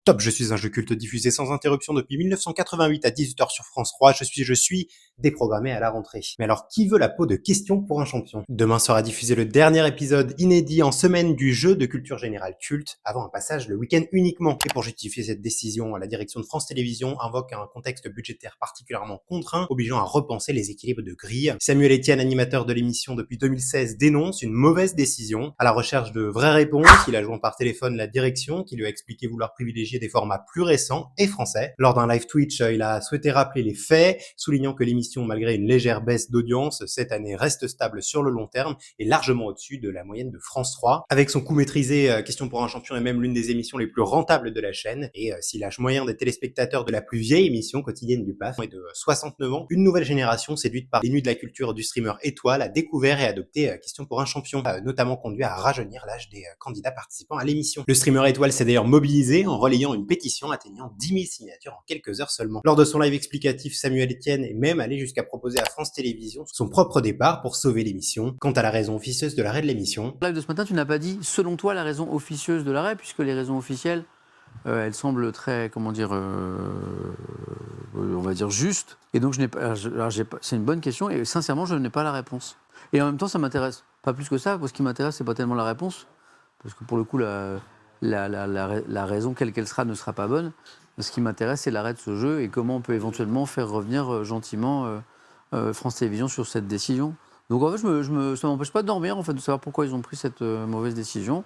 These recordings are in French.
Stop, je suis un jeu culte diffusé sans interruption depuis 1988 à 18h sur France 3. Je suis déprogrammé à la rentrée. Mais alors, qui veut la peau de question pour un champion? Demain sera diffusé le dernier épisode inédit en semaine du jeu de culture générale culte, avant un passage le week-end uniquement. Et pour justifier cette décision, la direction de France Télévisions invoque un contexte budgétaire particulièrement contraint, obligeant à repenser les équilibres de grille. Samuel Etienne, animateur de l'émission depuis 2016, dénonce une mauvaise décision. À la recherche de vraies réponses, il a joint par téléphone la direction, qui lui a expliqué vouloir privilégier des formats plus récents et français. Lors d'un live Twitch, il a souhaité rappeler les faits, soulignant que l'émission, malgré une légère baisse d'audience, cette année reste stable sur le long terme et largement au-dessus de la moyenne de France 3. Avec son coût maîtrisé, Question pour un champion est même l'une des émissions les plus rentables de la chaîne. Et si l'âge moyen des téléspectateurs de la plus vieille émission quotidienne du PAF est de 69 ans, une nouvelle génération séduite par les nuits de la culture du streamer Étoile a découvert et adopté Question pour un champion, notamment conduit à rajeunir l'âge des candidats participants à l'émission. Le streamer Étoile s'est d'ailleurs mobilisé en relayant une pétition atteignant 10 000 signatures en quelques heures seulement. Lors de son live explicatif, Samuel Etienne est même allé jusqu'à proposer à France Télévisions son propre départ pour sauver l'émission. Quant à la raison officieuse de l'arrêt de l'émission, Live de ce matin, tu n'as pas dit, selon toi, la raison officieuse de l'arrêt, puisque les raisons officielles, elles semblent très, on va dire justes. Et donc, c'est une bonne question, et sincèrement, je n'ai pas la réponse. Et en même temps, ça m'intéresse pas plus que ça, parce que ce qui m'intéresse, c'est pas tellement la réponse, parce que pour le coup, la raison, quelle qu'elle sera, ne sera pas bonne. Ce qui m'intéresse, c'est l'arrêt de ce jeu, et comment on peut éventuellement faire revenir gentiment France Télévisions sur cette décision. Donc en fait, ça ne m'empêche pas de dormir, en fait, de savoir pourquoi ils ont pris cette mauvaise décision.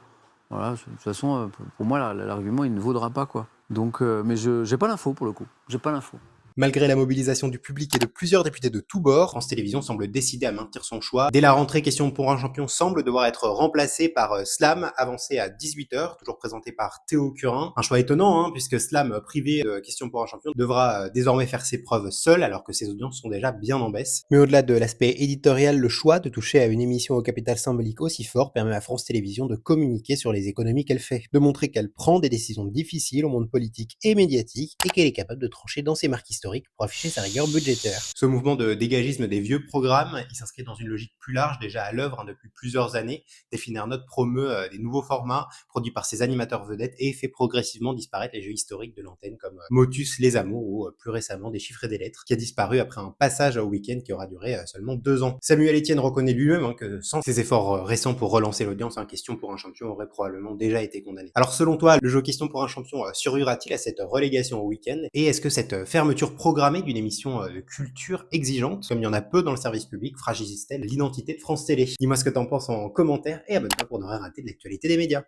Voilà, de toute façon, pour moi, l'argument, il ne vaudra pas, quoi. Donc, mais je n'ai pas l'info, pour le coup. J'ai pas l'info. malgré la mobilisation du public et de plusieurs députés de tous bords, France Télévisions semble décidée à maintenir son choix. Dès la rentrée, Question pour un champion semble devoir être remplacé par Slam, avancé à 18h, toujours présenté par Théo Curin. Un choix étonnant, puisque Slam, privé de Question pour un champion, devra désormais faire ses preuves seul, alors que ses audiences sont déjà bien en baisse. Mais au-delà de l'aspect éditorial, le choix de toucher à une émission au capital symbolique aussi fort permet à France Télévisions de communiquer sur les économies qu'elle fait, de montrer qu'elle prend des décisions difficiles au monde politique et médiatique, et qu'elle est capable de trancher dans ses marques historiques pour afficher sa rigueur budgétaire. Ce mouvement de dégagisme des vieux programmes, il s'inscrit dans une logique plus large déjà à l'œuvre depuis plusieurs années. Delphine Ernotte promeut des nouveaux formats produits par ses animateurs vedettes et fait progressivement disparaître les jeux historiques de l'antenne comme Motus, Les Amours ou plus récemment Des Chiffres et des Lettres, qui a disparu après un passage au week-end qui aura duré seulement 2 ans. Samuel Etienne reconnaît lui-même que sans ses efforts récents pour relancer l'audience, Question pour un champion aurait probablement déjà été condamné. Alors selon toi, le jeu Question pour un champion survivra-t-il à cette relégation au week-end? Et est-ce que cette fermeture programmée d'une émission de culture exigeante, comme il y en a peu dans le service public, fragilise-t-elle l'identité de France Télé? Dis-moi ce que t'en penses en commentaire et abonne-toi pour ne rien rater de l'actualité des médias.